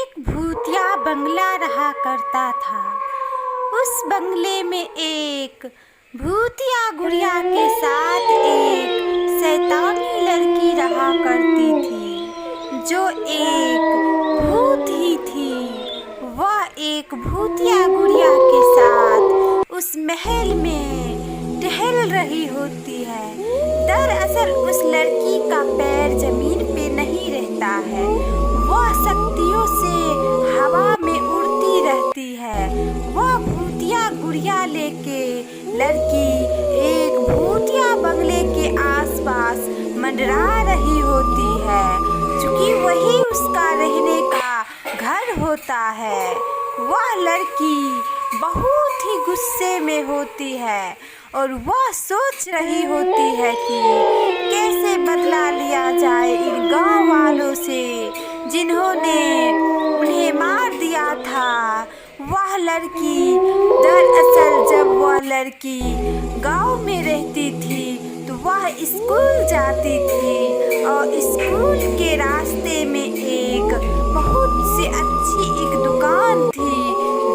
एक भूतिया बंगला रहा करता था। उस बंगले में एक भूतिया गुड़िया के साथ एक शैतानी लड़की रहा करती थी, जो एक भूत ही थी। वह एक भूतिया गुड़िया के साथ उस महल में टहल रही होती है। दरअसल उस लड़की का पैर जमीन पे नहीं रहता है, वह शक्तियों से हवा में उड़ती रहती है। वह भूतिया गुड़िया लेके लड़की एक भूतिया बंगले के आसपास मंडरा रही होती है, क्योंकि वही उसका रहने का घर होता है। वह लड़की बहुत ही गुस्से में होती है और वह सोच रही होती है कि कैसे बदला लिया जाए इन गांव वालों से जिन्होंने उन्हें मार दिया था। वह लड़की दरअसल जब वह लड़की गांव में रहती थी तो वह स्कूल जाती थी और स्कूल के रास्ते में एक बहुत सी अच्छी एक दुकान थी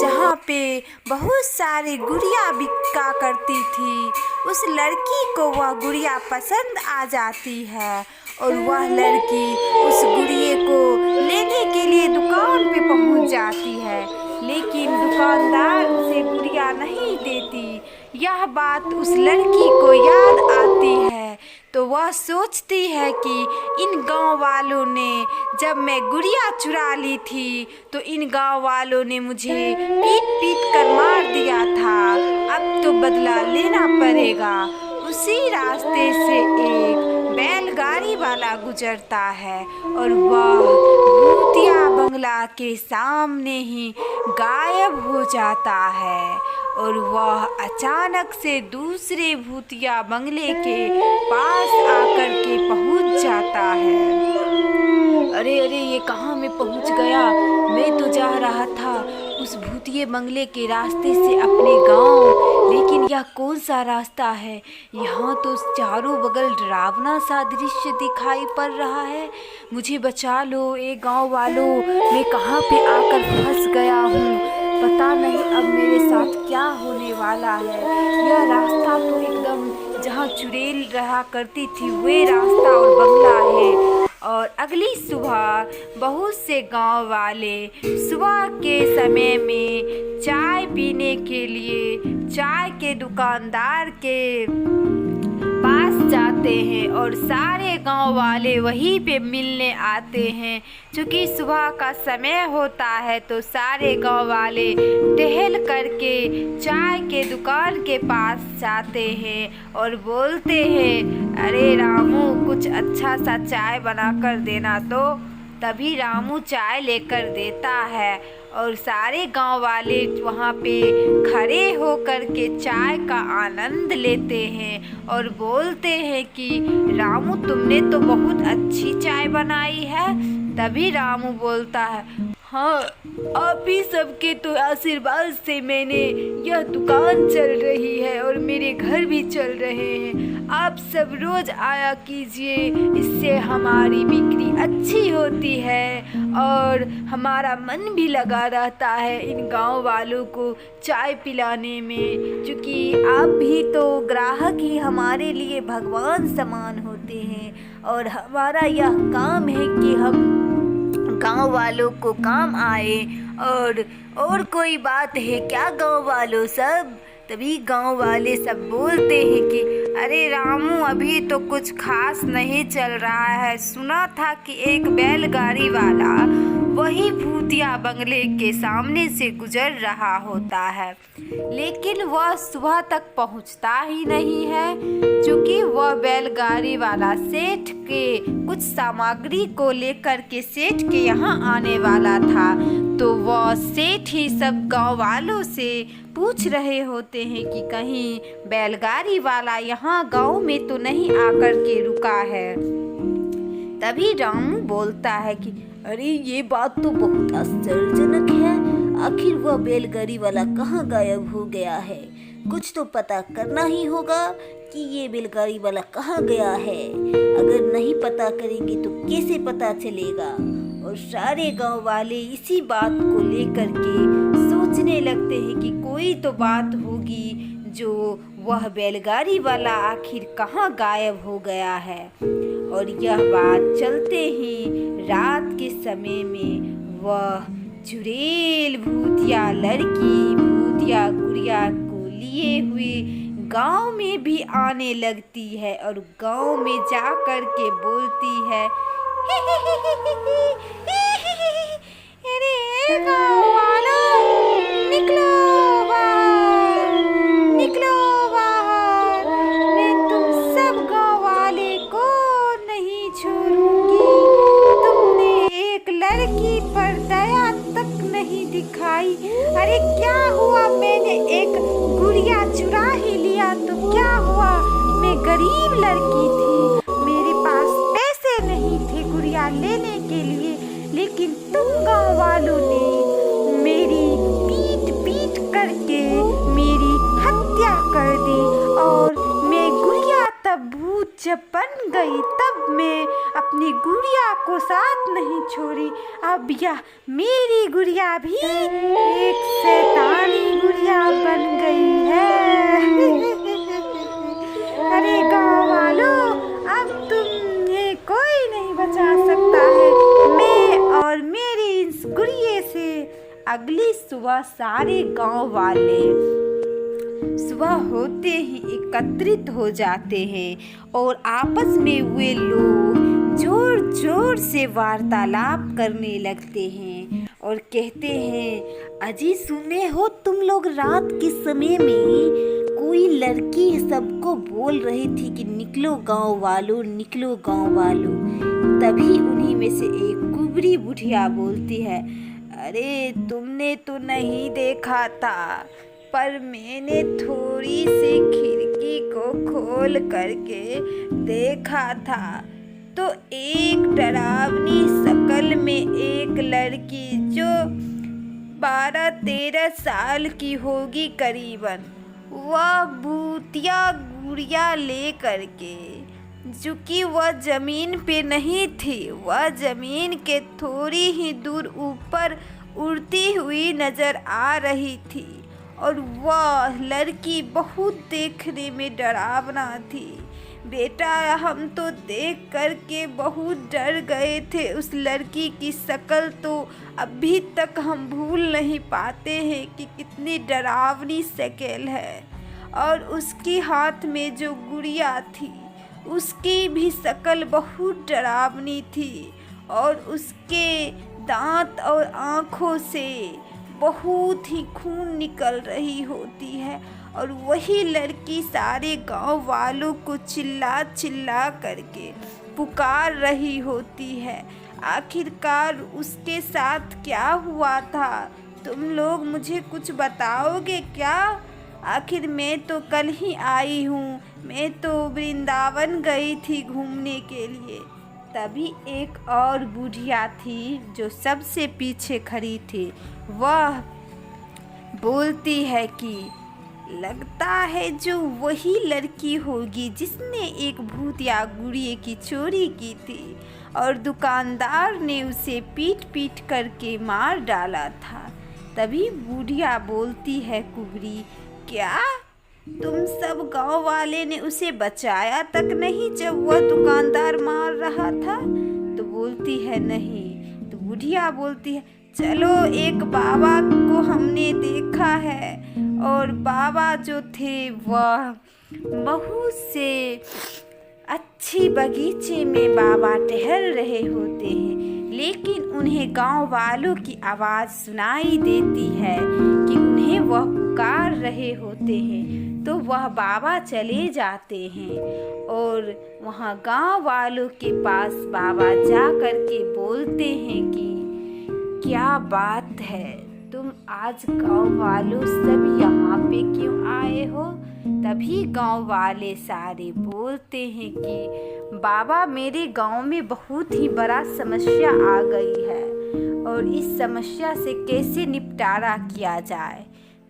जहाँ पे बहुत सारी गुड़िया बिका करती थी। उस लड़की को वह गुड़िया पसंद आ जाती है और वह लड़की उस गुड़िया को लेने के लिए दुकान पे पहुंच जाती है, लेकिन दुकानदार उसे गुड़िया नहीं देती। यह बात उस लड़की को याद आती है तो वह सोचती है कि इन गांव वालों ने जब मैं गुड़िया चुरा ली थी तो इन गांव वालों ने मुझे पीट पीट कर मार दिया था, अब तो बदला लेना पड़ेगा। उसी रास्ते से एक बैलगाड़ी वाला गुजरता है और वह भूतिया बंगला के सामने ही गायब हो जाता है और वह अचानक से दूसरे भूतिया बंगले के पास आकर के पहुंच जाता है। अरे अरे, ये कहाँ मैं पहुंच गया? मैं तो जा रहा था उस भूतिये बंगले के रास्ते से अपने गांव, लेकिन यह कौन सा रास्ता है? यहाँ तो चारों बगल डरावना सा दृश्य दिखाई पड़ रहा है। मुझे बचा लो ए गांव वालों, मैं कहाँ पे आकर फंस गया हूँ। पता नहीं अब मेरे साथ क्या होने वाला है। यह रास्ता तो एकदम जहाँ चुड़ैल रहा करती थी वे रास्ता और बंगला है। और अगली सुबह बहुत से गांव वाले सुबह के समय में चाय पीने के लिए चाय के दुकानदार के पास जाते हैं और सारे गांव वाले वहीं पे मिलने आते हैं। क्योंकि सुबह का समय होता है तो सारे गांव वाले टहल करके चाय के दुकान के पास जाते हैं और बोलते हैं, अरे रामू कुछ अच्छा सा चाय बना कर देना। तो तभी रामू चाय लेकर देता है और सारे गांव वाले वहाँ पे खड़े होकर के चाय का आनंद लेते हैं और बोलते हैं कि रामू तुमने तो बहुत अच्छी चाय बनाई है। तभी रामू बोलता है, हाँ आप ही सबके तो आशीर्वाद से मैंने यह दुकान चल रही है और मेरे घर भी चल रहे हैं। आप सब रोज आया कीजिए, इससे हमारी बिक्री अच्छी होती है और हमारा मन भी लगा रहता है इन गांव वालों को चाय पिलाने में। क्योंकि आप भी तो ग्राहक ही हमारे लिए भगवान समान होते हैं और हमारा यह काम है कि हम गांव वालों को काम आए। और कोई बात है क्या गांव वालों सब? तभी गांव वाले सब बोलते हैं कि अरे रामू अभी तो कुछ खास नहीं चल रहा है। सुना था कि एक बैलगाड़ी वाला वही भूतिया बंगले के सामने से गुजर रहा होता है, लेकिन वह सुबह तक पहुंचता ही नहीं है। क्योंकि वह बैलगाड़ी वाला सेठ के कुछ सामग्री को लेकर के सेठ के यहाँ आने वाला था, तो वह सेठ ही सब गांव वालों से पूछ रहे होते हैं कि कहीं बैलगाड़ी वाला यहाँ गांव में तो नहीं आकर के रुका है। तभी रामू बोलता है कि अरे ये बात तो बहुत आश्चर्यजनक है, आखिर वह बैलगाड़ी वाला कहाँ गायब हो गया है। कुछ तो पता करना ही होगा कि ये बैलगाड़ी वाला कहाँ गया है। अगर नहीं पता करेंगे तो कैसे पता चलेगा। और सारे गांव वाले इसी बात को लेकर के सोचने लगते हैं कि कोई तो बात होगी, जो वह बैलगाड़ी वाला आखिर कहाँ गायब हो गया है। और यह बात चलते ही रात के समय में वह चुड़ैल भूतिया लड़की भूतिया गुड़िया को लिए हुए गांव में भी आने लगती है और गांव में जा कर के बोलती है, अरे गांव वालों, निकलो बाहर, निकलो बाहर, मैं तुम सब गांव वाले को नहीं छोड़ूंगी। तुमने एक लड़की पर दया तक नहीं दिखाई। अरे क्या हुआ, मैंने एक गुड़िया चुरा ही लिया तो क्या हुआ, मैं गरीब लड़की थी, मेरे पास पैसे नहीं थे गुड़िया लेने के लिए, लेकिन तुम गांव वालों ने मेरी पीट पीट करके मेरी हत्या कर दी। और मैं गुड़िया तब भूत जब बन गई तब मैं अपनी गुड़िया को साथ नहीं छोड़ी। अब यह मेरी गुड़िया भी एक शैतानी गुड़िया बन गई है। अरे गांव वालों, अब तुम्हें कोई नहीं बचा सकता है, मैं और मेरी इस गुड़िया से। अगली सुबह सारे गांव वाले सुबह होते ही एकत्रित हो जाते हैं और आपस में वे लोग जोर जोर से वार्तालाप करने लगते हैं और कहते हैं, अजी सुने हो, तुम लोग रात के समय में कोई लड़की सबको बोल रही थी कि निकलो गांव वालों, निकलो गांव वालों। तभी उन्हीं में से एक कुबरी बुढ़िया बोलती है, अरे तुमने तो नहीं देखा था, पर मैंने थोड़ी सी खिड़की को खोल करके देखा था तो एक डरावनी शक्ल में एक लड़की जो 12-13 साल की होगी करीबन, वह भूतिया गुड़िया ले करके, चूँकि वह जमीन पे नहीं थी, वह जमीन के थोड़ी ही दूर ऊपर उड़ती हुई नजर आ रही थी। और वह लड़की बहुत देखने में डरावना थी। बेटा, हम तो देख कर के बहुत डर गए थे। उस लड़की की शक्ल तो अभी तक हम भूल नहीं पाते हैं कि कितनी डरावनी शक्ल है। और उसके हाथ में जो गुड़िया थी उसकी भी शक्ल बहुत डरावनी थी और उसके दांत और आँखों से बहुत ही खून निकल रही होती है। और वही लड़की सारे गांव वालों को चिल्ला चिल्ला करके पुकार रही होती है। आखिरकार उसके साथ क्या हुआ था, तुम लोग मुझे कुछ बताओगे क्या? आखिर मैं तो कल ही आई हूँ, मैं तो वृंदावन गई थी घूमने के लिए। तभी एक और बुढ़िया थी जो सबसे पीछे खड़ी थी। वह बोलती है कि लगता है जो वही लड़की होगी जिसने एक भूतिया गुड़िया की चोरी की थी और दुकानदार ने उसे पीट पीट करके मार डाला था। तभी बुढ़िया बोलती है, कुबरी, क्या तुम सब गांव वाले ने उसे बचाया तक नहीं जब वह दुकानदार मार रहा था? तो बोलती है नहीं। तो बुढ़िया बोलती है, चलो एक बाबा को हमने देखा है और बाबा जो थे वह बहुत से अच्छी बगीचे में बाबा टहल रहे होते हैं, लेकिन उन्हें गांव वालों की आवाज़ सुनाई देती है कि उन्हें वह पुकार रहे होते हैं। तो वह बाबा चले जाते हैं और वहाँ गांव वालों के पास बाबा जा कर के बोलते हैं कि क्या बात है, तुम आज गांव वालों सब यहाँ पे क्यों आए हो? तभी गांव वाले सारे बोलते हैं कि बाबा, मेरे गांव में बहुत ही बड़ा समस्या आ गई है और इस समस्या से कैसे निपटारा किया जाए।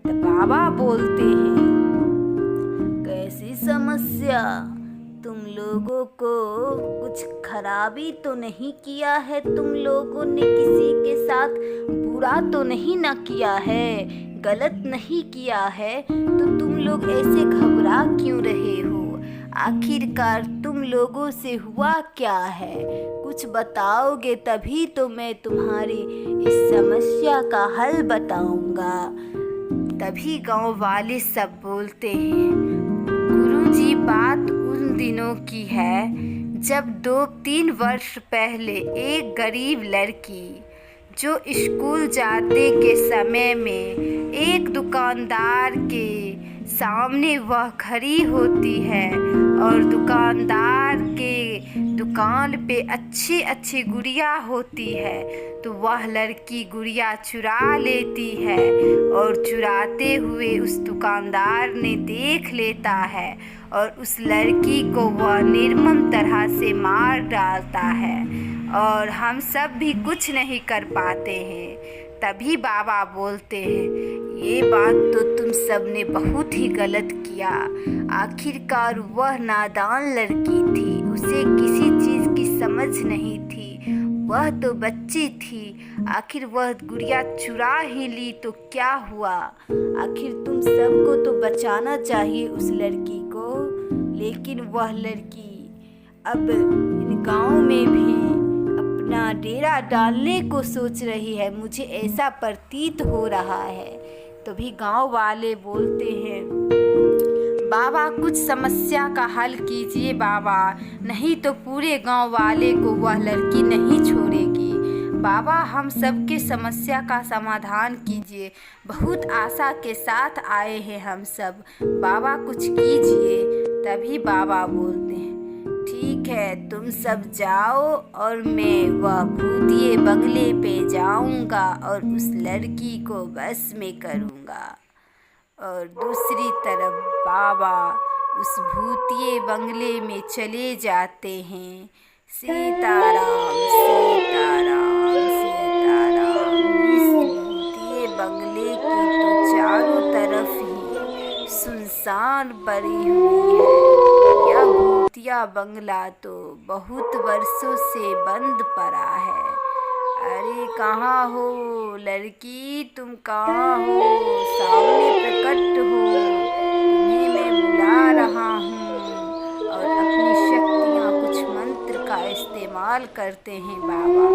तो बाबा बोलते हैं, कैसी समस्या? तुम लोगों को कुछ खराबी तो नहीं किया है तुम लोगों ने, किसी के साथ बुरा तो नहीं ना किया है, गलत नहीं किया है, तो तुम लोग ऐसे घबरा क्यों रहे हो? आखिरकार तुम लोगों से हुआ क्या है? कुछ बताओगे तभी तो मैं तुम्हारी इस समस्या का हल बताऊंगा। तभी गांव वाले सब बोलते हैं, गुरुजी बात उन दिनों की है जब 2-3 वर्ष पहले एक गरीब लड़की जो स्कूल जाते के समय में एक दुकानदार के सामने वह खड़ी होती है और दुकानदार के दुकान पे अच्छी अच्छी गुड़िया होती है, तो वह लड़की गुड़िया चुरा लेती है और चुराते हुए उस दुकानदार ने देख लेता है और उस लड़की को वह निर्मम तरह से मार डालता है और हम सब भी कुछ नहीं कर पाते हैं। तभी बाबा बोलते हैं, ये बात तो तुम सब ने बहुत ही गलत किया। आखिरकार वह नादान लड़की थी, उसे किसी चीज़ की समझ नहीं थी, वह तो बच्ची थी। आखिर वह गुड़िया चुरा ही ली तो क्या हुआ? आखिर तुम सबको तो बचाना चाहिए उस लड़की को, लेकिन वह लड़की अब इन गाँव में भी अपना डेरा डालने को सोच रही है, मुझे ऐसा प्रतीत हो रहा है। तभी गांव वाले बोलते हैं, बाबा कुछ समस्या का हल कीजिए बाबा, नहीं तो पूरे गांव वाले को वह लड़की नहीं छोड़ेगी। बाबा हम सबके समस्या का समाधान कीजिए, बहुत आशा के साथ आए हैं हम सब, बाबा कुछ कीजिए। तभी बाबा बोलते हैं, ठीक है तुम सब जाओ और मैं वह भूतिए बंगले पे जाऊंगा और उस लड़की को बस में करूंगा। और दूसरी तरफ बाबा उस भूतिए बंगले में चले जाते हैं। सीताराम सीताराम सीताराम। इस भूतिए बंगले की तो चारों तरफ ही सुनसान पड़ी हुई है। यह भूतिया बंगला तो बहुत वर्षों से बंद पड़ा है। अरे कहाँ हो लड़की, तुम कहाँ हो? सामने प्रकट हो, तुम्हें मैं बुला रहा हूँ। और अपनी शक्तियाँ कुछ मंत्र का इस्तेमाल करते हैं बाबा।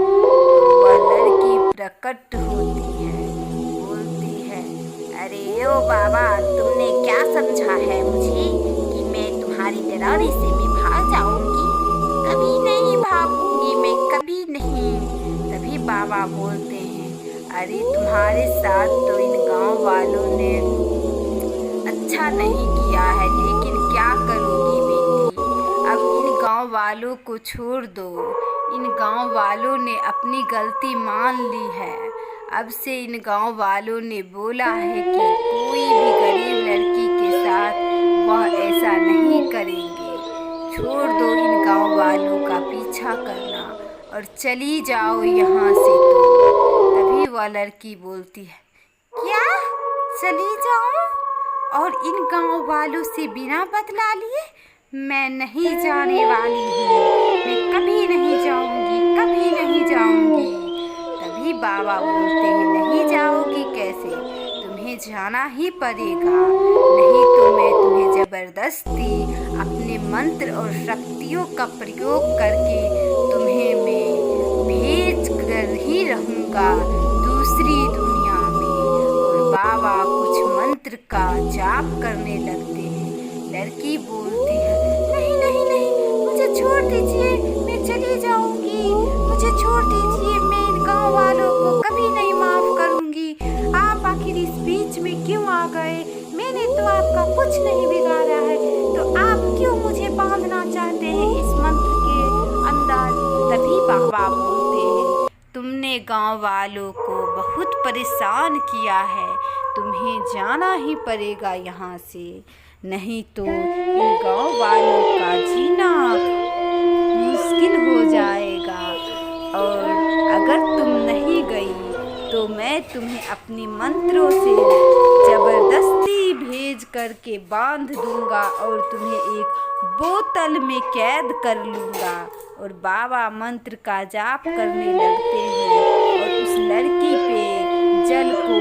वह लड़की प्रकट होती है, बोलती है, अरे ओ बाबा तुमने क्या समझा है मुझे कि मैं तुम्हारी डराने से मैं भाग जाऊंगी? कभी नहीं भागूंगी मैं, कभी नहीं। तभी बाबा बोलते हैं, अरे तुम्हारे साथ तो इन गांव वालों ने अच्छा नहीं किया है, लेकिन क्या करोगी बेटी, अब इन गांव वालों को छोड़ दो। इन गांव वालों ने अपनी गलती मान ली है। अब से इन गांव वालों ने बोला है कि कोई भी गरीब लड़की के साथ वह ऐसा नहीं करेंगे। छोड़ दो इन गांव वालों का पीछा करना और चली जाओ यहाँ से। तो तभी वह लड़की बोलती है, क्या चली जाऊँ और इन गांव वालों से बिना बतला लिए? मैं नहीं जाने वाली हूँ, मैं कभी नहीं जाऊँगी, कभी नहीं जाऊँगी। तभी बाबा बोलते हैं, नहीं जाओगी कैसे, तुम्हें जाना ही पड़ेगा, नहीं तो मैं तुम्हें ज़बरदस्ती अपने मंत्र और शक्तियों का प्रयोग करके तुम्हें मैं भेज कर ही रहूँगा दूसरी दुनिया में। और बाबा कुछ मंत्र का जाप करने लगते हैं। लड़की बोलती है, नहीं नहीं नहीं, मुझे छोड़ दीजिए, मैं चली जाऊँगी, मुझे छोड़ दीजिए, मैं इन गाँव वालों को कभी नहीं माफ़ करूँगी। आप आखिर इस बीच में क्यों आ गए? मैंने तो आपका कुछ नहीं बिगाड़ा है, तो आप क्यों मुझे बांधना चाहते हैं इस मंत्र के अंदर? तभी बाबा बोलते हैं, तुमने गांव वालों को बहुत परेशान किया है, तुम्हें जाना ही पड़ेगा यहाँ से, नहीं तो इन गांव वालों का जीना मुश्किल हो जाएगा। और अगर तुम नहीं गई तो तो मैं तुम्हें अपने मंत्रों से जबरदस्ती भेज करके बांध दूंगा और तुम्हें एक बोतल में कैद कर लूँगा। और बाबा मंत्र का जाप करने लगते हैं और उस लड़की पे जल को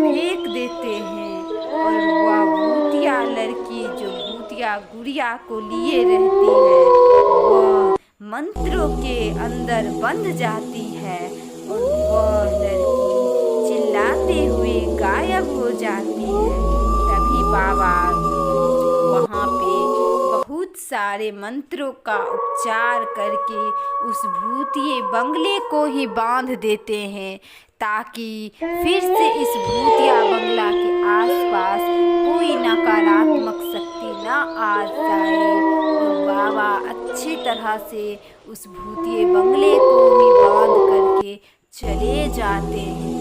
फेंक देते हैं और वह भूतिया लड़की जो भूतिया गुड़िया को लिए रहती है वह मंत्रों के अंदर बंध जाती है और वह लड़की चिल्लाते हुए गायब हो जाती है। तभी बाबा वहाँ पे बहुत सारे मंत्रों का उपचार करके उस भूतिए बंगले को ही बांध देते हैं ताकि फिर से इस भूतिया बंगला के आसपास कोई नकारात्मक शक्ति ना आ जाए। और बाबा अच्छी तरह से उस भूतिए बंगले को ही बांध करके चले जाते हैं।